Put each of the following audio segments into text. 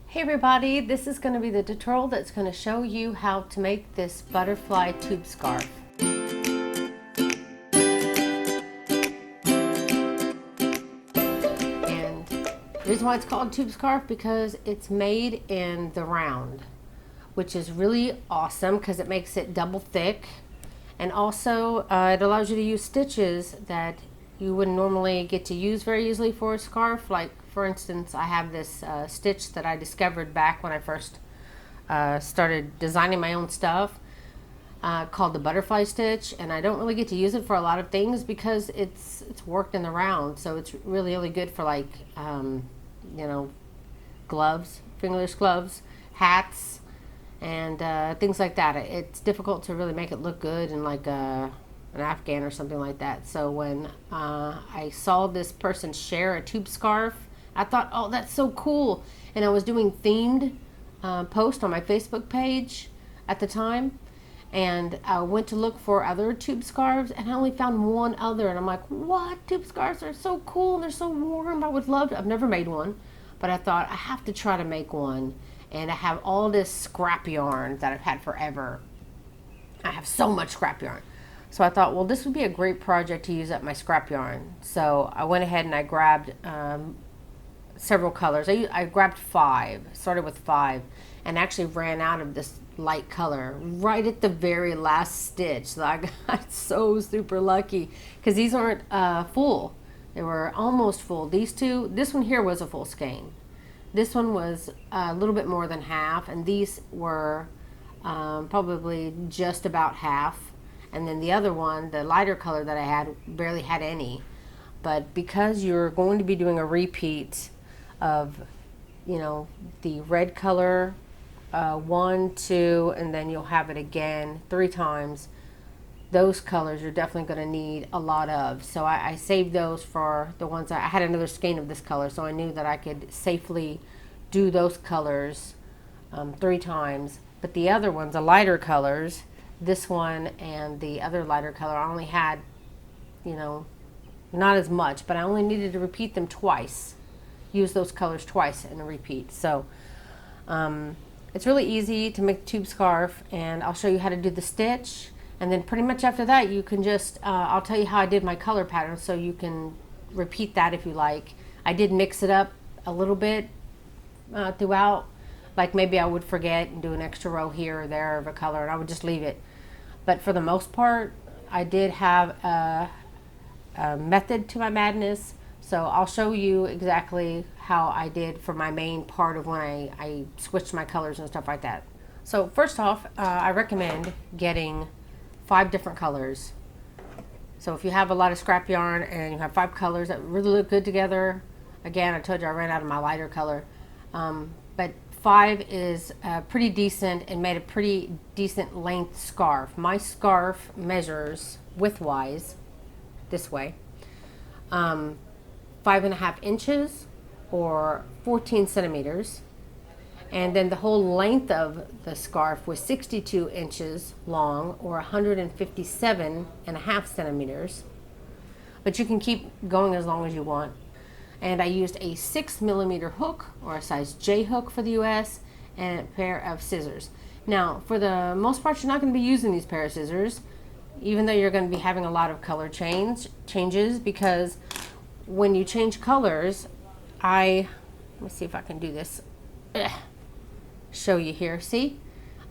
Hey everybody, this is going to be the tutorial that's going to show you how to make this butterfly tube scarf. And the reason why it's called tube scarf because it's made in the round, which is really awesome because it makes it double thick, and also it allows you to use stitches that you wouldn't normally get to use very easily for a scarf. Like for instance, I have this stitch that I discovered back when I first started designing my own stuff called the butterfly stitch, and I don't really get to use it for a lot of things because it's worked in the round. So it's really good for like gloves, fingerless gloves, hats, and things like that. It's difficult to really make it look good in like an Afghan or something like that. So when I saw this person share a tube scarf, I thought, oh, that's so cool. And I was doing themed posts on my Facebook page at the time, and I went to look for other tube scarves, and I only found one other. And I'm like, what? Tube scarves are so cool and they're so warm. I would love to. I've never made one, but I thought I have to try to make one. And I have all this scrap yarn that I've had forever. I have so much scrap yarn. So I thought, well, this would be a great project to use up my scrap yarn. So I went ahead and I grabbed several colors. I grabbed 5, started with 5, and actually ran out of this light color right at the very last stitch. So I got so super lucky because these aren't full. They were almost full. These two, this one here was a full skein. This one was a little bit more than half, and these were probably just about half. And then the other one, the lighter color that I had, barely had any. But because you're going to be doing a repeat of, the red color, 1, 2, and then you'll have it again 3 times, those colors you're definitely going to need a lot of. So I saved those for the ones I had another skein of this color, so I knew that I could safely do those colors 3 times. But the other ones, the lighter colors, this one and the other lighter color, I only had, not as much, but I only needed to repeat them twice, use those colors twice in a repeat. So it's really easy to make the tube scarf, and I'll show you how to do the stitch, and then pretty much after that you can just I'll tell you how I did my color pattern so you can repeat that if you like. I did mix it up a little bit throughout. Like maybe I would forget and do an extra row here or there of a color, and I would just leave it. But for the most part, I did have a method to my madness. So I'll show you exactly how I did for my main part of when I switched my colors and stuff like that. So first off, I recommend getting 5 different colors. So if you have a lot of scrap yarn and you have 5 colors that really look good together, again, I told you I ran out of my lighter color. But 5 is pretty decent and made a pretty decent length scarf. My scarf measures width-wise this way, 5.5 inches or 14 centimeters. And then the whole length of the scarf was 62 inches long or 157.5 centimeters. But you can keep going as long as you want. And I used a 6mm hook or a size J hook for the US and a pair of scissors. Now, for the most part, you're not going to be using these pair of scissors, even though you're going to be having a lot of color changes, because when you change colors, let me see if I can do this. Show you here. See,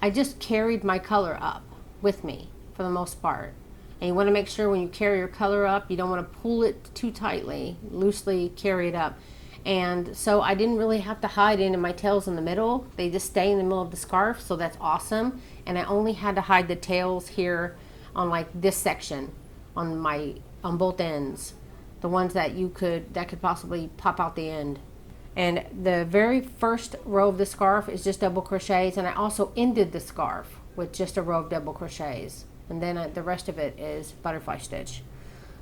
I just carried my color up with me for the most part. And you want to make sure when you carry your color up, you don't want to pull it too tightly, loosely carry it up. And so I didn't really have to hide any of my tails in the middle. They just stay in the middle of the scarf, so that's awesome. And I only had to hide the tails here on like this section on both ends, the ones that could possibly pop out the end. And the very first row of the scarf is just double crochets, and I also ended the scarf with just a row of double crochets. And then the rest of it is butterfly stitch.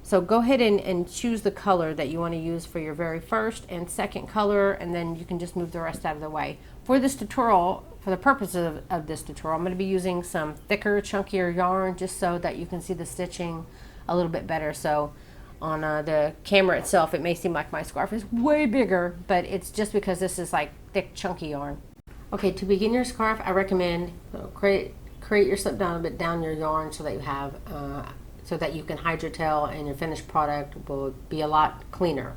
So go ahead and choose the color that you want to use for your very first and second color, and then you can just move the rest out of the way. For this tutorial, for the purposes of this tutorial, I'm going to be using some thicker, chunkier yarn just so that you can see the stitching a little bit better. So On the camera itself, it may seem like my scarf is way bigger, but it's just because this is like thick, chunky yarn. Okay, to begin your scarf, I recommend create your slip down a bit down your yarn so that you have so that you can hide your tail and your finished product will be a lot cleaner.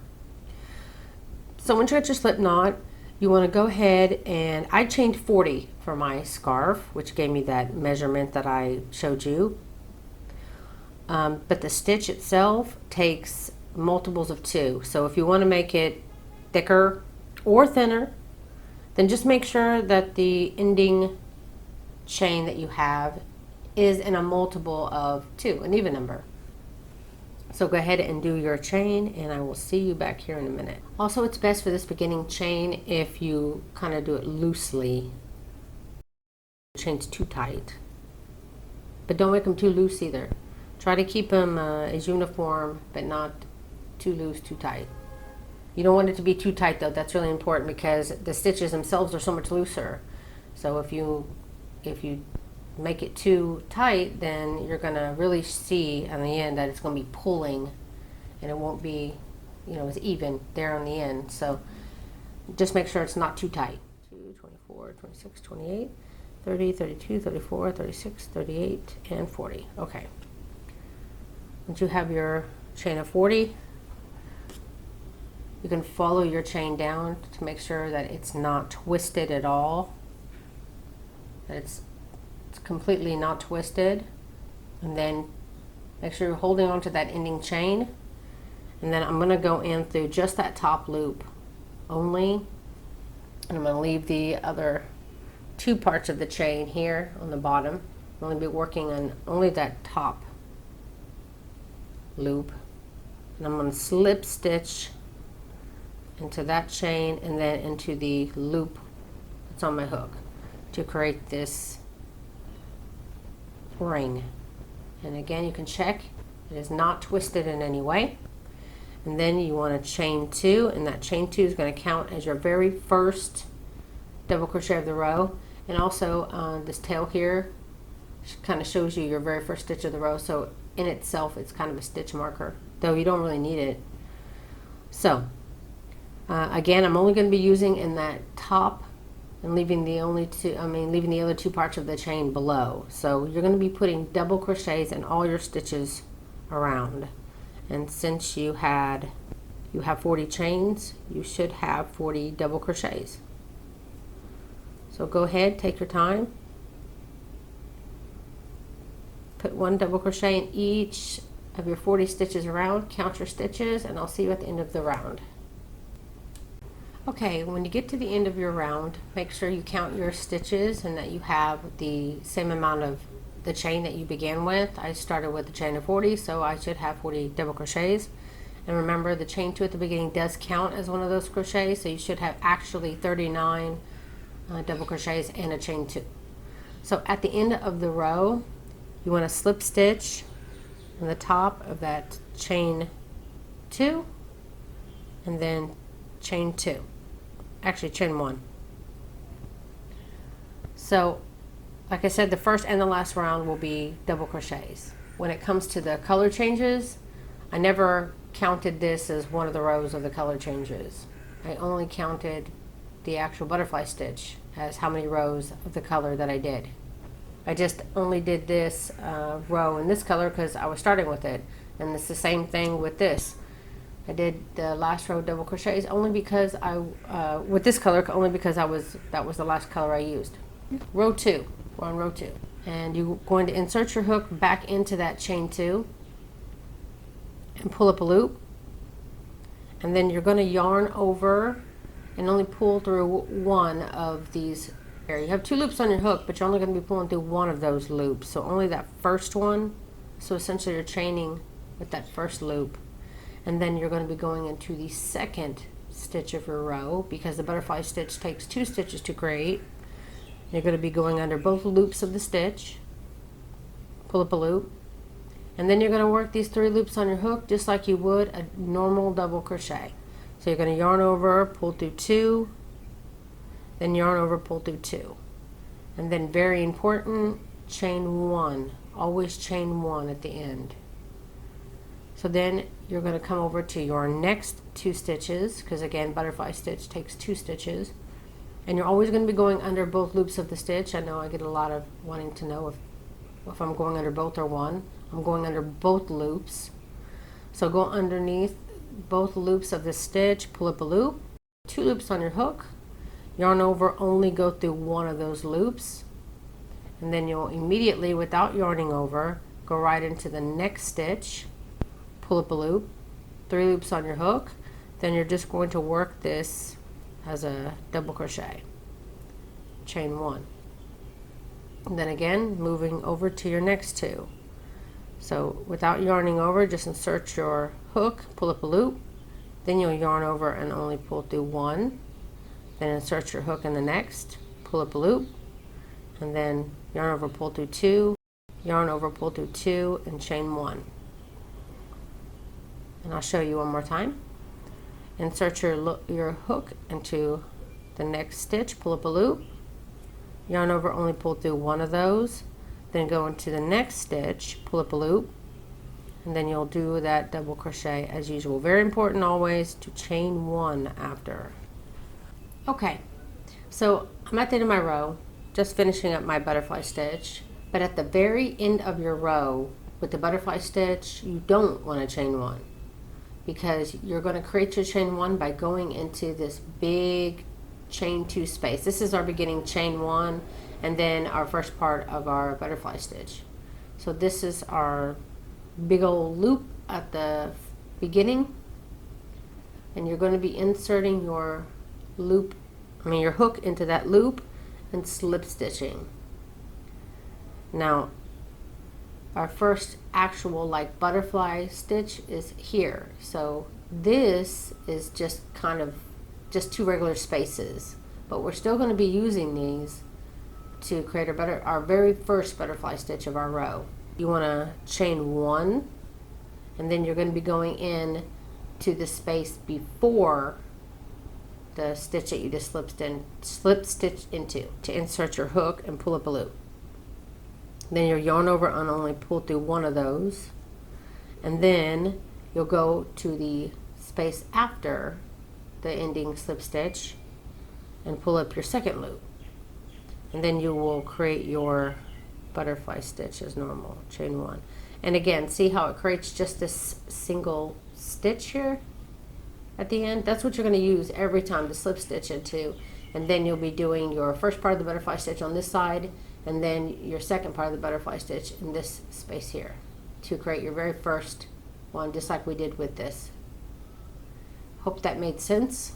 So once you get your slip knot, you want to go ahead, and I chained 40 for my scarf, which gave me that measurement that I showed you. But the stitch itself takes multiples of 2. So if you want to make it thicker or thinner, then just make sure that the ending chain that you have is in a multiple of 2, an even number. So go ahead and do your chain, and I will see you back here in a minute. Also, it's best for this beginning chain if you kind of do it loosely. Chain's too tight, but don't make them too loose either. Try to keep them as uniform, but not too loose, too tight. You don't want it to be too tight though. That's really important because the stitches themselves are so much looser. So if you make it too tight, then you're gonna really see on the end that it's gonna be pulling, and it won't be, you know, as even there on the end. So just make sure it's not too tight. 2, 24, 26, 28, 30, 32, 34, 36, 38, and 40. Okay. Once you have your chain of 40, you can follow your chain down to make sure that it's not twisted at all, that it's completely not twisted, and then make sure you're holding on to that ending chain. And then I'm going to go in through just that top loop only, and I'm going to leave the other 2 parts of the chain here on the bottom. I'm going to be working on only that top loop, and I'm going to slip stitch into that chain and then into the loop that's on my hook to create this ring. And again, you can check it is not twisted in any way. And then you want to chain 2, and that chain 2 is going to count as your very first double crochet of the row. And also this tail here kind of shows you your very first stitch of the row, so in itself it's kind of a stitch marker, though you don't really need it. So again, I'm only going to be using in that top and leaving the leaving the other 2 parts of the chain below. So you're going to be putting double crochets in all your stitches around. And since you have 40 chains, you should have 40 double crochets. So go ahead, take your time. Put 1 double crochet in each of your 40 stitches around, count your stitches, and I'll see you at the end of the round. Okay, when you get to the end of your round, make sure you count your stitches and that you have the same amount of the chain that you began with. I started with a chain of 40, so I should have 40 double crochets. And remember, the chain 2 at the beginning does count as one of those crochets, so you should have actually 39 double crochets and a chain 2. So at the end of the row, you want to slip stitch in the top of that chain 2 and then chain 2. Actually, chain 1. So like I said, the first and the last round will be double crochets. When it comes to the color changes, I never counted this as one of the rows of the color changes. I only counted the actual butterfly stitch as how many rows of the color that I did. I just only did this row in this color because I was starting with it, and it's the same thing with this. I did the last row double crochets only because with this color only because that was the last color I used. Row 2. We're on row 2, and you're going to insert your hook back into that chain 2 and pull up a loop, and then you're going to yarn over and only pull through one of these. Here you have 2 loops on your hook, but you're only going to be pulling through one of those loops, so only that first one. So essentially you're chaining with that first loop, and then you're going to be going into the second stitch of your row because the butterfly stitch takes 2 stitches to create. You're going to be going under both loops of the stitch, pull up a loop, and then you're going to work these 3 loops on your hook just like you would a normal double crochet. So you're going to yarn over, pull through 2, then yarn over, pull through 2, and then very important, chain 1. Always chain 1 at the end. So then you're going to come over to your next 2 stitches, because again, butterfly stitch takes 2 stitches. And you're always going to be going under both loops of the stitch. I know I get a lot of wanting to know if I'm going under both or one. I'm going under both loops. So go underneath both loops of the stitch, pull up a loop, 2 loops on your hook, yarn over, only go through one of those loops, and then you'll immediately, without yarning over, go right into the next stitch, pull up a loop, 3 loops on your hook, then you're just going to work this as a double crochet, chain 1. And then again, moving over to your next 2. So without yarning over, just insert your hook, pull up a loop, then you'll yarn over and only pull through 1, then insert your hook in the next, pull up a loop, and then yarn over, pull through 2, yarn over, pull through 2, and chain 1. And I'll show you one more time. Insert your hook into the next stitch, pull up a loop, yarn over, only pull through 1 of those, then go into the next stitch, pull up a loop, and then you'll do that double crochet as usual. Very important always to chain 1 after. Okay, so I'm at the end of my row, just finishing up my butterfly stitch, but at the very end of your row with the butterfly stitch, you don't want to chain 1, because you're going to create your chain 1 by going into this big chain 2 space. This is our beginning chain 1, and then our first part of our butterfly stitch. So this is our big old loop at the beginning, and you're going to be inserting your your hook into that loop and slip stitching. Now our first actual like butterfly stitch is here, so this is just kind of just 2 regular spaces, but we're still going to be using these to create our very first butterfly stitch of our row. You want to chain 1, and then you're going to be going in to the space before the stitch that you just slip stitch into to insert your hook and pull up a loop. Then you'll yarn over and only pull through 1 of those, and then you'll go to the space after the ending slip stitch and pull up your second loop, and then you will create your butterfly stitch as normal, chain 1. And again, see how it creates just this single stitch here at the end? That's what you're going to use every time to slip stitch into, and then you'll be doing your first part of the butterfly stitch on this side, and then your second part of the butterfly stitch in this space here to create your very first one, just like we did with this. Hope that made sense.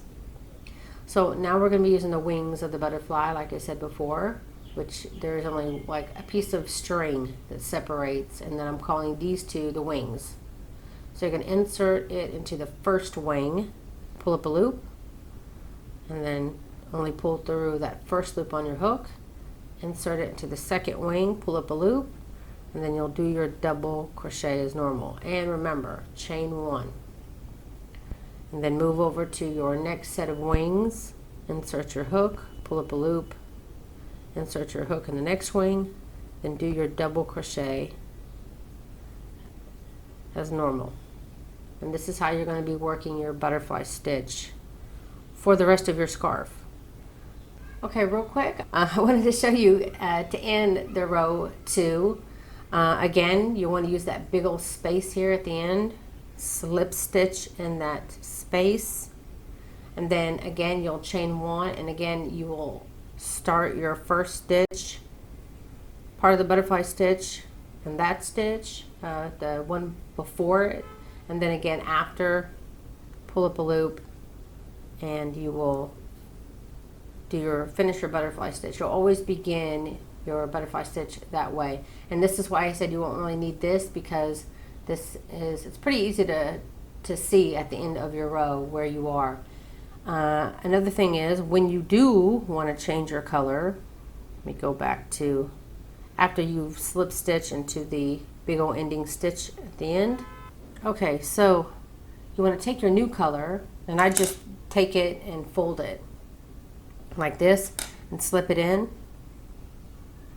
So now we're going to be using the wings of the butterfly, like I said before, which there's only like a piece of string that separates, and then I'm calling these 2 the wings. So you're going to insert it into the first wing, pull up a loop, and then only pull through that first loop on your hook, insert it into the second wing, pull up a loop, and then you'll do your double crochet as normal. And remember, chain 1. And then move over to your next set of wings, insert your hook, pull up a loop, insert your hook in the next wing, then do your double crochet as normal. And this is how you're going to be working your butterfly stitch for the rest of your scarf. Okay, real quick, I wanted to show you to end the row 2. Again, you want to use that big old space here at the end, slip stitch in that space, and then again you'll chain 1, and again you will start your first stitch, part of the butterfly stitch, and that stitch, the one before it, and then again after, pull up a loop, and you will finish your butterfly stitch. You'll always begin your butterfly stitch that way, and this is why I said you won't really need this, because it's pretty easy to see at the end of your row where you are. Another thing is, when you do want to change your color, let me go back to after you've slip stitched into the big old ending stitch at the end. Okay, so you want to take your new color, and I just take it and fold it like this and slip it in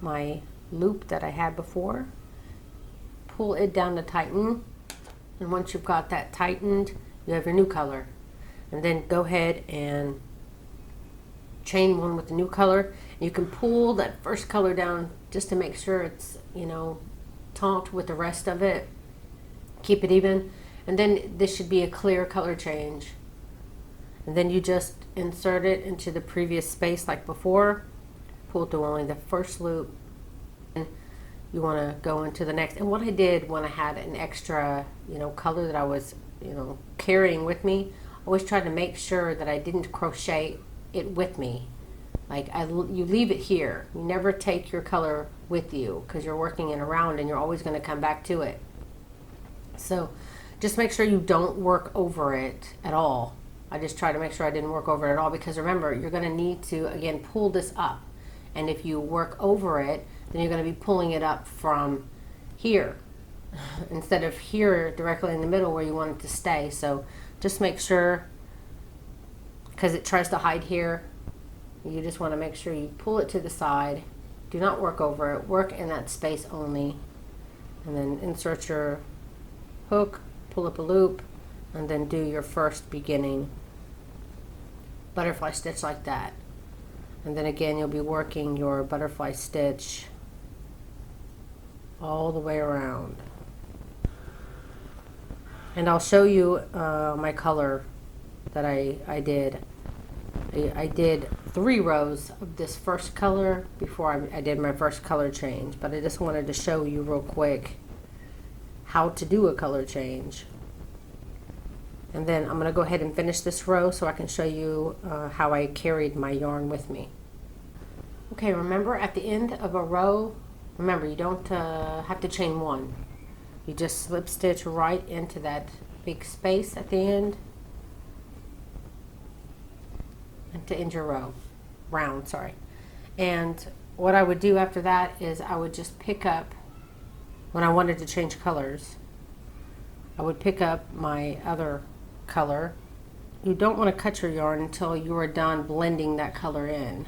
my loop that I had before, pull it down to tighten, And once you've got that tightened, you have your new color. And then go ahead and chain one with the new color. You can pull that first color down just to make sure it's, you know, taut with the rest of it. Keep it even. And then this should be a clear color change. And then you just insert it into the previous space like before. Pull through only the first loop. And you want to go into the next. And what I did when I had an extra, you know, color that I was, you know, carrying with me, I always tried to make sure that I didn't crochet it with me. Like you leave it here. You never take your color with you because you're working in around and you're always going to come back to it. So just make sure you don't work over it at all. I just try to make sure I didn't work over it at all, because remember, you're going to need to, again, pull this up. And if you work over it, then you're going to be pulling it up from here instead of here directly in the middle where you want it to stay. So just make sure, because it tries to hide here, you just want to make sure you pull it to the side. Do not work over it. Work in that space only. And then insert your hook, pull up a loop, and then do your first beginning butterfly stitch like that. And then again, you'll be working your butterfly stitch all the way around. And I'll show you my color that I did. I did 3 rows of this first color before I did my first color change, but I just wanted to show you real quick how to do a color change. And then I'm going to go ahead and finish this row so I can show you how I carried my yarn with me. Okay, remember at the end of a row, remember you don't have to chain one. You just slip stitch right into that big space at the end and to end your round, sorry. And what I would do after that is I would just pick up, when I wanted to change colors, I would pick up my other color. You don't want to cut your yarn until you are done blending that color in.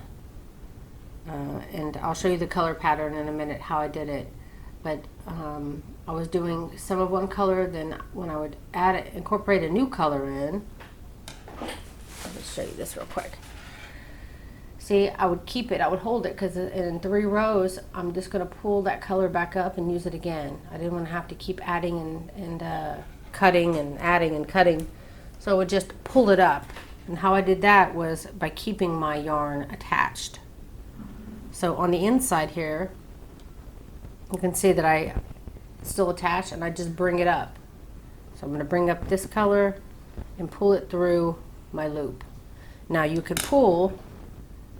And I'll show you the color pattern in a minute how I did it. But I was doing some of one color, then when I would incorporate a new color in, let me show you this real quick. See, I would keep it, I would hold it, because in 3 rows, I'm just going to pull that color back up and use it again. I didn't want to have to keep adding and cutting and adding and cutting. So I would just pull it up. And how I did that was by keeping my yarn attached. So on the inside here, you can see that I still attached, and I just bring it up. So I'm going to bring up this color and pull it through my loop. Now you could pull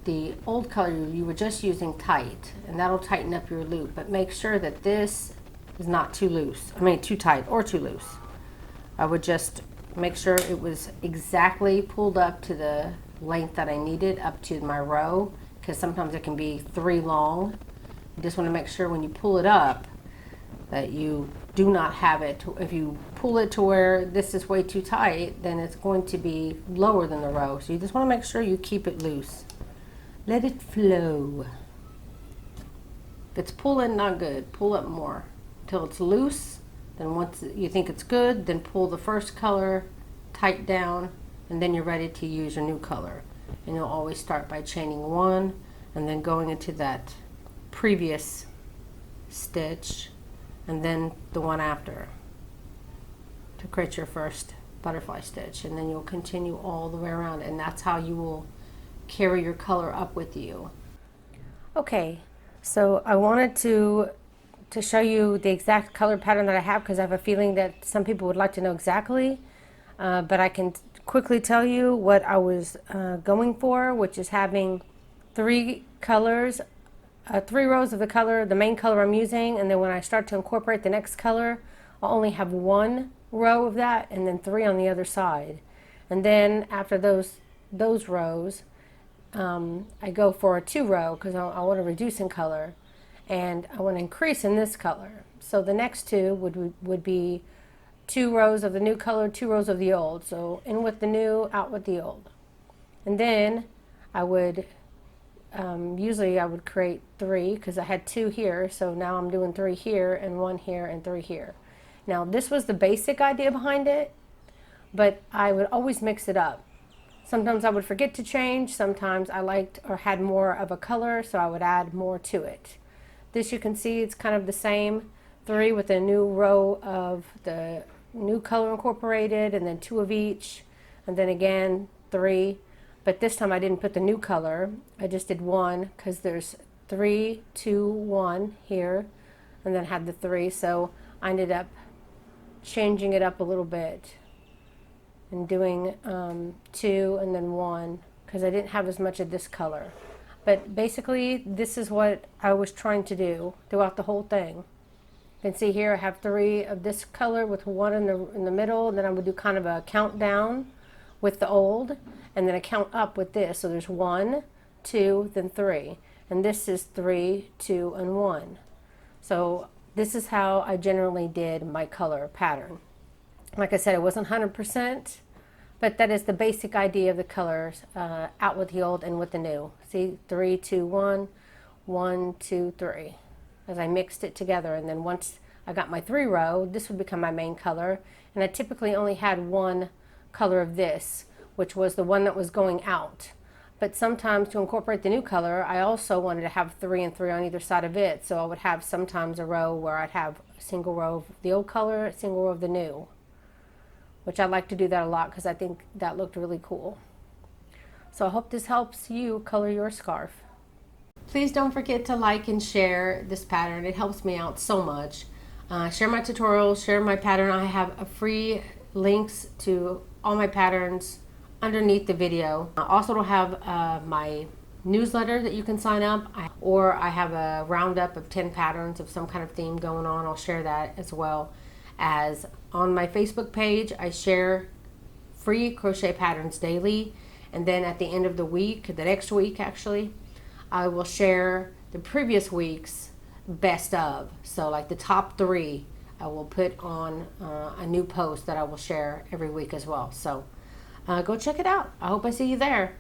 the old color you were just using tight, and that'll tighten up your loop, but make sure that this is not too loose. I mean too tight or too loose. I would just make sure it was exactly pulled up to the length that I needed up to my row, because sometimes it can be 3 long. You just want to make sure when you pull it up that you do not have it. If you pull it to where this is way too tight, then it's going to be lower than the row. So you just want to make sure you keep it loose. Let it flow. If it's pulling, not good. Pull up more until it's loose. Then once you think it's good, then pull the first color tight down, and then you're ready to use your new color. And you'll always start by chaining 1 and then going into that previous stitch and then the one after to create your first butterfly stitch, and then you'll continue all the way around, and that's how you will carry your color up with you. Okay, so I wanted to show you the exact color pattern that I have, because I have a feeling that some people would like to know exactly, but I can quickly tell you what I was going for, which is having 3 colors, 3 rows of the color, the main color I'm using, and then when I start to incorporate the next color, I'll only have 1 row of that and then 3 on the other side. And then after those rows, I go for a 2 row, because I want to reduce in color, and I want to increase in this color. So the next 2 would be 2 rows of the new color, 2 rows of the old. So in with the new, out with the old. And then I would usually I would create 3, because I had 2 here, so now I'm doing 3 here and 1 here and 3 here. Now this was the basic idea behind it, but I would always mix it up. Sometimes I would forget to change, sometimes I liked or had more of a color, so I would add more to it. This, you can see, it's kind of the same, 3 with a new row of the new color incorporated, and then 2 of each, and then again 3. But this time I didn't put the new color, I just did 1, because there's 3, 2, 1 here, and then had the 3, so I ended up changing it up a little bit and doing 2 and then 1, because I didn't have as much of this color. But basically this is what I was trying to do throughout the whole thing. You can see here I have 3 of this color with 1 in the middle, and then I would do kind of a countdown with the old, and then a count up with this. So there's 1, 2, then 3, and this is 3, 2, and 1. So this is how I generally did my color pattern. Like I said, it wasn't 100%, but that is the basic idea of the colors, out with the old and with the new. See, 3, 2, 1, 1, 2, 3, as I mixed it together. And then once I got my 3 row, this would become my main color. And I typically only had 1 color of this, which was the one that was going out. But sometimes to incorporate the new color, I also wanted to have 3 and 3 on either side of it. So I would have sometimes a row where I'd have a single row of the old color, a single row of the new, which I like to do that a lot because I think that looked really cool. So I hope this helps you color your scarf. Please don't forget to like and share this pattern. It helps me out so much. Share my tutorials, share my pattern. I have a free links to all my patterns underneath the video. I also don't have my newsletter that you can sign up, or I have a roundup of 10 patterns of some kind of theme going on. I'll share that as well. As on my Facebook page, I share free crochet patterns daily, and then at the end of the week, the next week actually, I will share the previous week's best of. So like the top 3 I will put on a new post that I will share every week as well. So go check it out. I hope I see you there.